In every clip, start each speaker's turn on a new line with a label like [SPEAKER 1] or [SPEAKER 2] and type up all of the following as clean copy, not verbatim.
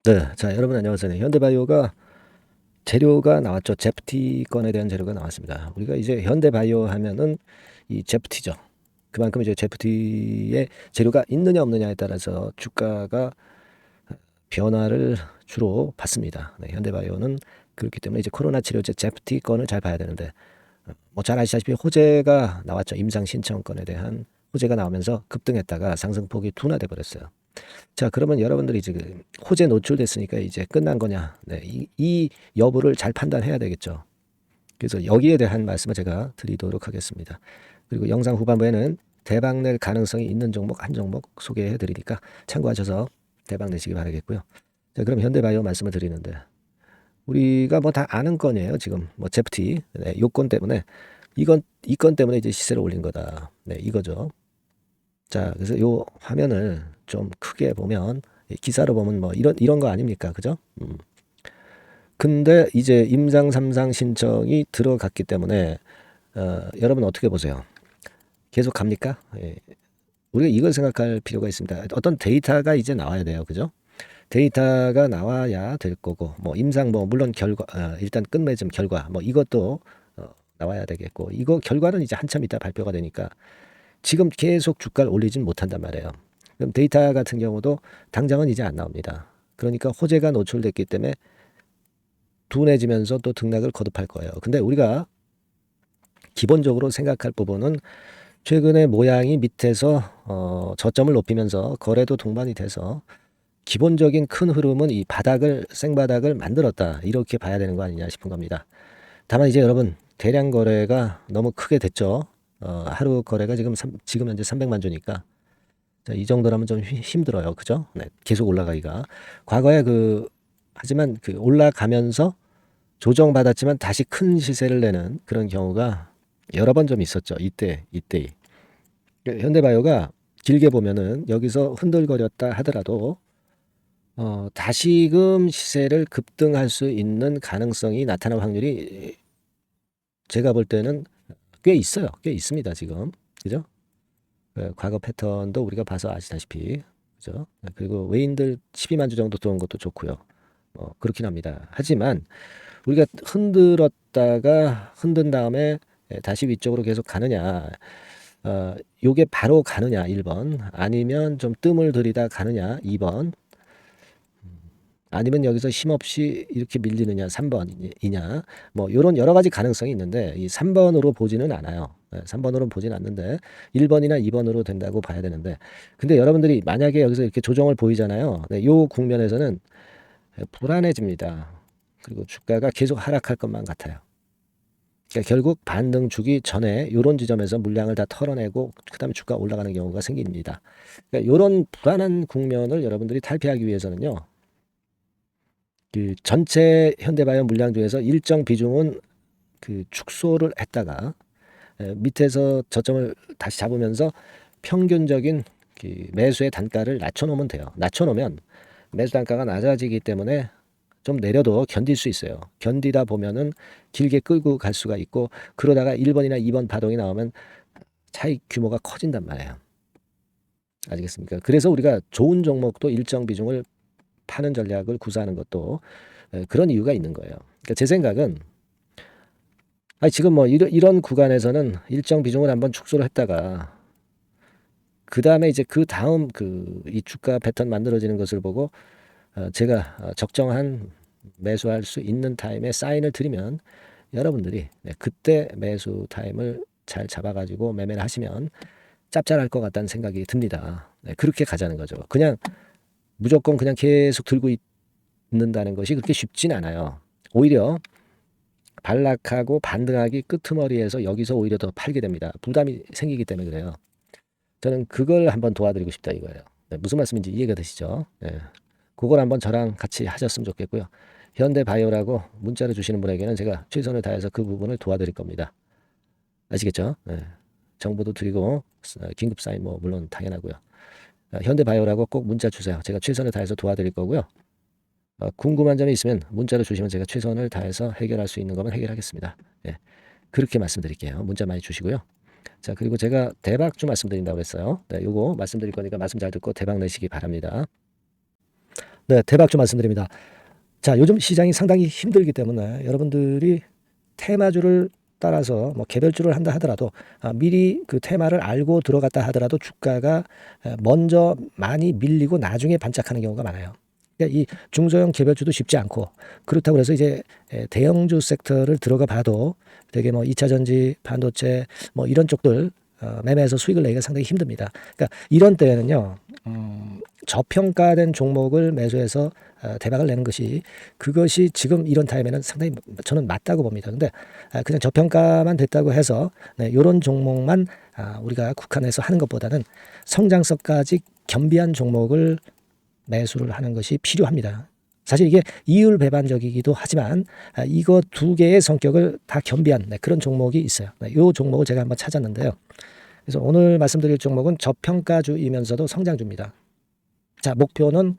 [SPEAKER 1] 네. 자, 여러분 안녕하세요. 네, 현대바이오가 재료가 나왔죠. 제프티 건에 대한 재료가 나왔습니다. 우리가 이제 현대바이오 하면은 이 제프티죠. 그만큼 이제 제프티의 재료가 있느냐 없느냐에 따라서 주가가 변화를 주로 받습니다. 네, 현대바이오는 그렇기 때문에 이제 코로나 치료제 제프티 건을 잘 봐야 되는데 뭐 잘 아시다시피 호재가 나왔죠. 임상 신청건에 대한 호재가 나오면서 급등했다가 상승폭이 둔화돼 버렸어요. 자, 그러면 여러분들이 지금 호재 노출됐으니까 이제 끝난 거냐? 네, 이 여부를 잘 판단해야 되겠죠. 그래서 여기에 대한 말씀을 제가 드리도록 하겠습니다. 그리고 영상 후반부에는 대박 낼 가능성이 있는 종목 한 종목 소개해 드리니까 참고하셔서 대박 내시기 바라겠고요. 자, 그럼 현대바이오 말씀을 드리는데 우리가 뭐 다 아는 건이에요. 지금 뭐 제프티 네, 요건 때문에 이 건 때문에 이제 시세를 올린 거다. 네, 이거죠. 자, 그래서 요 화면을 좀 크게 보면 기사로 보면 뭐 이런 거 아닙니까? 그죠? 근데 이제 임상 3상 신청이 들어갔기 때문에 여러분 어떻게 보세요? 계속 갑니까? 예. 우리가 이걸 생각할 필요가 있습니다. 어떤 데이터가 이제 나와야 돼요. 그죠? 데이터가 나와야 될 거고 뭐 임상 뭐 물론 결과 일단 끝맺음 결과 뭐 이것도 나와야 되겠고 이거 결과는 이제 한참 있다 발표가 되니까 지금 계속 주가를 올리진 못한단 말이에요. 그럼 데이터 같은 경우도 당장은 이제 안 나옵니다. 그러니까 호재가 노출됐기 때문에 둔해지면서 또 등락을 거듭할 거예요. 근데 우리가 기본적으로 생각할 부분은 최근에 모양이 밑에서 저점을 높이면서 거래도 동반이 돼서 기본적인 큰 흐름은 이 바닥을 생바닥을 만들었다 이렇게 봐야 되는 거 아니냐 싶은 겁니다. 다만 이제 여러분 대량 거래가 너무 크게 됐죠. 하루 거래가 지금 현재 300만 주니까 자, 이 정도라면 좀 힘들어요. 그죠? 네, 계속 올라가기가. 과거에 하지만 올라가면서 조정받았지만 다시 큰 시세를 내는 그런 경우가 여러 번 좀 있었죠. 이때. 현대바이오가 길게 보면은 여기서 흔들거렸다 하더라도, 다시금 시세를 급등할 수 있는 가능성이 나타날 확률이 제가 볼 때는 꽤 있어요. 꽤 있습니다. 지금. 그죠? 과거 패턴도 우리가 봐서 아시다시피 그죠? 그리고 외인들 12만 주 정도 들어온 것도 좋고요. 그렇긴 합니다. 하지만 우리가 흔들었다가 흔든 다음에 다시 위쪽으로 계속 가느냐, 요게 바로 가느냐 1번, 아니면 좀 뜸을 들이다 가느냐 2번, 아니면 여기서 힘없이 이렇게 밀리느냐 3번이냐 뭐 요런 여러 가지 가능성이 있는데 이 3번으로 보지는 않아요. 3번으로 보진 않는데 1번이나 2번으로 된다고 봐야 되는데 근데 여러분들이 만약에 여기서 이렇게 조정을 보이잖아요. 네, 요 국면에서는 불안해집니다. 그리고 주가가 계속 하락할 것만 같아요. 그러니까 결국 반등 주기 전에 요런 지점에서 물량을 다 털어내고 그다음에 주가 올라가는 경우가 생깁니다. 그러니까 요런 불안한 국면을 여러분들이 탈피하기 위해서는요. 전체 현대바이오 물량 중에서 일정 비중은 축소를 했다가 밑에서 저점을 다시 잡으면서 평균적인 매수의 단가를 낮춰놓으면 돼요. 낮춰놓으면 매수 단가가 낮아지기 때문에 좀 내려도 견딜 수 있어요. 견디다 보면은 길게 끌고 갈 수가 있고 그러다가 1번이나 2번 파동이 나오면 차익 규모가 커진단 말이에요. 아시겠습니까? 그래서 우리가 좋은 종목도 일정 비중을 파는 전략을 구사하는 것도 그런 이유가 있는 거예요. 그러니까 제 생각은 지금 뭐 이런 구간에서는 일정 비중을 한번 축소를 했다가 그 다음에 이제 그 다음 이 주가 패턴 만들어지는 것을 보고 제가 적정한 매수할 수 있는 타임에 사인을 드리면 여러분들이 그때 매수 타임을 잘 잡아가지고 매매를 하시면 짭짤할 것 같다는 생각이 듭니다. 그렇게 가자는 거죠. 그냥 무조건 그냥 계속 들고 있는다는 것이 그렇게 쉽진 않아요. 오히려 반락하고 반등하기 끄트머리에서 여기서 오히려 더 팔게 됩니다. 부담이 생기기 때문에 그래요. 저는 그걸 한번 도와드리고 싶다 이거예요. 무슨 말씀인지 이해가 되시죠? 그걸 한번 저랑 같이 하셨으면 좋겠고요. 현대바이오라고 문자를 주시는 분에게는 제가 최선을 다해서 그 부분을 도와드릴 겁니다. 아시겠죠? 정보도 드리고 긴급 사인 뭐 물론 당연하고요. 현대바이오라고 꼭 문자 주세요. 제가 최선을 다해서 도와드릴 거고요. 궁금한 점이 있으면 문자로 주시면 제가 최선을 다해서 해결할 수 있는 거면 해결하겠습니다. 그렇게 말씀드릴게요. 문자 많이 주시고요. 자, 그리고 제가 대박주 말씀드린다고 했어요. 네, 요거 말씀드릴 거니까 말씀 잘 듣고 대박 내시기 바랍니다. 네, 대박주 말씀드립니다. 자, 요즘 시장이 상당히 힘들기 때문에 여러분들이 테마주를 따라서 뭐 개별주를 한다 하더라도 미리 그 테마를 알고 들어갔다 하더라도 주가가 먼저 많이 밀리고 나중에 반짝하는 경우가 많아요. 그러니까 이 중소형 개별주도 쉽지 않고 그렇다고 해서 이제 대형주 섹터를 들어가 봐도 되게 뭐 2차 전지, 반도체 뭐 이런 쪽들 매매해서 수익을 내기가 상당히 힘듭니다. 그러니까 이런 때에는요, 저평가된 종목을 매수해서 대박을 내는 것이 그것이 지금 이런 타임에는 상당히 저는 맞다고 봅니다. 근데 그냥 저평가만 됐다고 해서 이런 종목만 우리가 국한해서 하는 것보다는 성장성까지 겸비한 종목을 매수를 하는 것이 필요합니다. 사실 이게 이율배반적이기도 하지만 이거 두 개의 성격을 다 겸비한 그런 종목이 있어요. 이 종목을 제가 한번 찾았는데요. 그래서 오늘 말씀드릴 종목은 저평가주이면서도 성장주입니다. 자, 목표는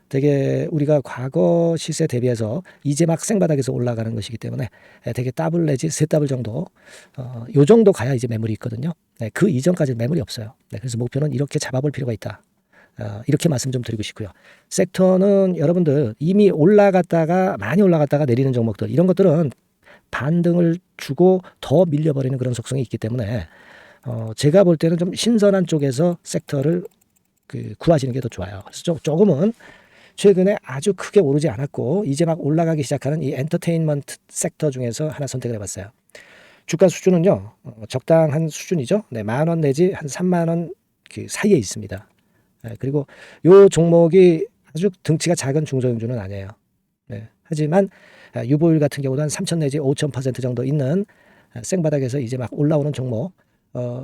[SPEAKER 1] 되게 우리가 과거 시세 대비해서 이제 막 생바닥에서 올라가는 것이기 때문에 되게 더블 내지 세 더블 정도 요 정도 가야 이제 매물이 있거든요. 그 이전까지는 매물이 없어요. 그래서 목표는 이렇게 잡아볼 필요가 있다. 이렇게 말씀 좀 드리고 싶고요. 섹터는 여러분들 이미 올라갔다가 많이 올라갔다가 내리는 종목들 이런 것들은 반등을 주고 더 밀려버리는 그런 속성이 있기 때문에 제가 볼 때는 좀 신선한 쪽에서 섹터를 구하시는 게 더 좋아요. 그래서 조금은 최근에 아주 크게 오르지 않았고 이제 막 올라가기 시작하는 이 엔터테인먼트 sek터 중에서 하나 선택을 해봤어요. 주가 수준은요 적당한 수준이죠. 네, 10,000원 내지 한 30,000원 그 사이에 있습니다. 그리고 요 종목이 아주 등치가 작은 중소형주는 아니에요. 네, 하지만 유보율 같은 경우도 한 3,000 내지 5,000% 정도 있는 생바닥에서 이제 막 올라오는 종목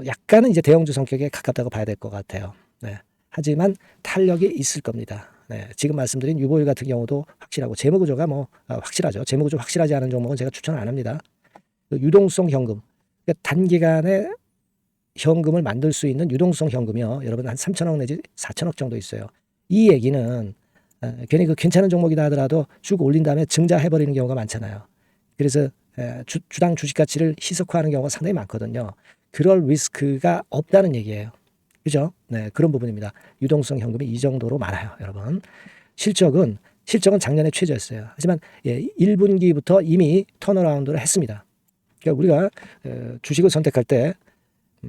[SPEAKER 1] 약간은 이제 대형주 성격에 가깝다고 봐야 될 것 같아요. 네. 하지만 탄력이 있을 겁니다. 네, 지금 말씀드린 유보율 같은 경우도 확실하고 재무구조가 뭐 확실하죠. 재무구조 확실하지 않은 종목은 제가 추천을 안 합니다. 유동성 현금, 그러니까 단기간에 현금을 만들 수 있는 유동성 현금이요. 여러분 한 3천억 내지 4천억 정도 있어요. 이 얘기는 괜히 그 괜찮은 종목이다 하더라도 쭉 올린 다음에 증자해버리는 경우가 많잖아요. 그래서 주당 주식 가치를 희석화하는 경우가 상당히 많거든요. 그럴 리스크가 없다는 얘기예요. 그죠? 네, 그런 부분입니다. 유동성 현금이 이 정도로 많아요, 여러분. 실적은 작년에 최저였어요. 하지만 1분기부터 이미 턴어라운드를 했습니다. 그러니까 우리가 주식을 선택할 때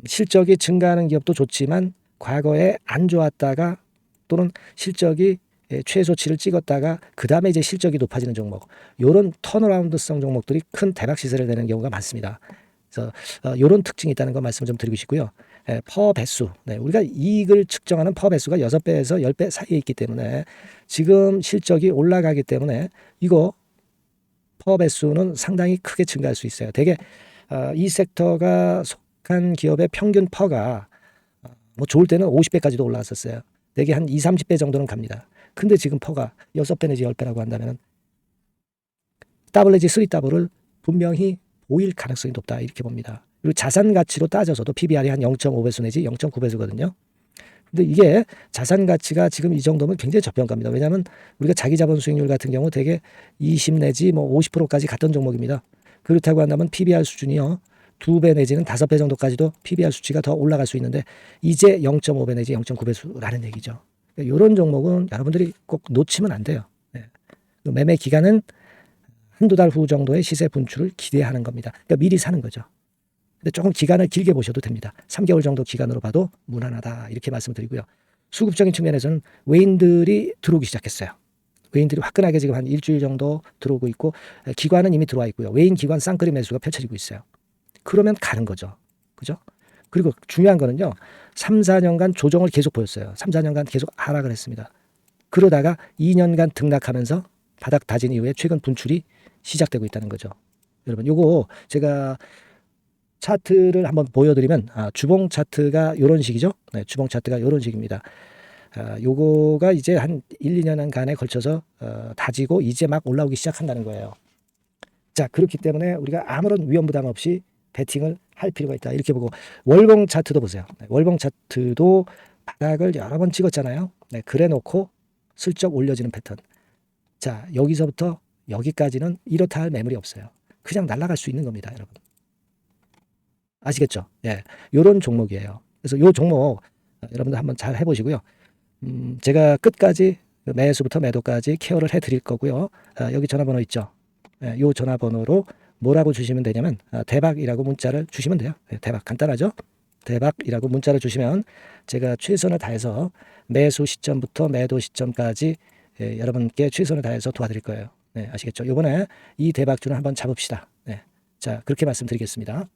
[SPEAKER 1] 실적이 증가하는 기업도 좋지만 과거에 안 좋았다가 또는 실적이 최소치를 찍었다가 그 다음에 이제 실적이 높아지는 종목, 이런 턴어라운드성 종목들이 큰 대박 시세를 내는 경우가 많습니다. 그래서 이런 특징이 있다는 거 말씀을 좀 드리고 싶고요. 퍼 배수, 우리가 이익을 측정하는 퍼 배수가 6배에서 10배 사이에 있기 때문에 지금 실적이 올라가기 때문에 이거 퍼 배수는 상당히 크게 증가할 수 있어요. 되게 이 섹터가 속한 기업의 평균 퍼가 뭐 좋을 때는 50배까지도 올라왔었어요. 되게 한 20, 30배 정도는 갑니다. 근데 지금 퍼가 6배 내지 10배라고 한다면 더블 내지 3더블을 분명히 보일 가능성이 높다 이렇게 봅니다. 그리고 자산 가치로 따져서도 PBR이 한 0.5배수 내지 0.9배수거든요. 근데 이게 자산 가치가 지금 이 정도면 굉장히 저평가입니다. 왜냐하면 우리가 자기 자본 수익률 같은 경우 되게 20 내지 뭐 50%까지 갔던 종목입니다. 그렇다고 한다면 PBR 수준이요 2배 내지는 5배 정도까지도 PBR 수치가 더 올라갈 수 있는데 이제 0.5배 내지 0.9배수라는 얘기죠. 그러니까 이런 종목은 여러분들이 꼭 놓치면 안 돼요. 네. 매매 기간은 한두 달 후 정도의 시세 분출을 기대하는 겁니다. 그러니까 미리 사는 거죠. 근데 조금 기간을 길게 보셔도 됩니다. 3개월 정도 기간으로 봐도 무난하다 이렇게 말씀드리고요. 수급적인 측면에서는 외인들이 들어오기 시작했어요. 외인들이 화끈하게 지금 한 일주일 정도 들어오고 있고 기관은 이미 들어와 있고요. 외인 기관 쌍끌이 매수가 펼쳐지고 있어요. 그러면 가는 거죠. 그죠? 그리고 중요한 거는요. 3, 4년간 조정을 계속 보였어요. 3, 4년간 계속 하락을 했습니다. 그러다가 2년간 등락하면서 바닥 다진 이후에 최근 분출이 시작되고 있다는 거죠. 여러분 요거 제가 차트를 한번 보여드리면 주봉 차트가 이런 식이죠. 네, 주봉 차트가 이런 식입니다. 요거가 이제 한 1, 2년간에 걸쳐서 다지고 이제 막 올라오기 시작한다는 거예요. 자, 그렇기 때문에 우리가 아무런 위험 부담 없이 베팅을 할 필요가 있다. 이렇게 보고 월봉 차트도 보세요. 네, 월봉 차트도 바닥을 여러 번 찍었잖아요. 네, 그래 놓고 슬쩍 올려지는 패턴. 자, 여기서부터 여기까지는 이렇다 할 매물이 없어요. 그냥 날아갈 수 있는 겁니다, 여러분. 아시겠죠? 예, 요런 종목이에요. 그래서 요 종목 여러분들 한번 잘 해보시고요. 제가 끝까지 그 매수부터 매도까지 케어를 해드릴 거고요. 여기 전화번호 있죠. 이 전화번호로 뭐라고 주시면 되냐면 대박이라고 문자를 주시면 돼요. 대박 간단하죠. 대박이라고 문자를 주시면 제가 최선을 다해서 매수 시점부터 매도 시점까지 여러분께 최선을 다해서 도와드릴 거예요. 네, 아시겠죠? 이번에 이 대박주를 한번 잡읍시다. 네, 자 그렇게 말씀드리겠습니다.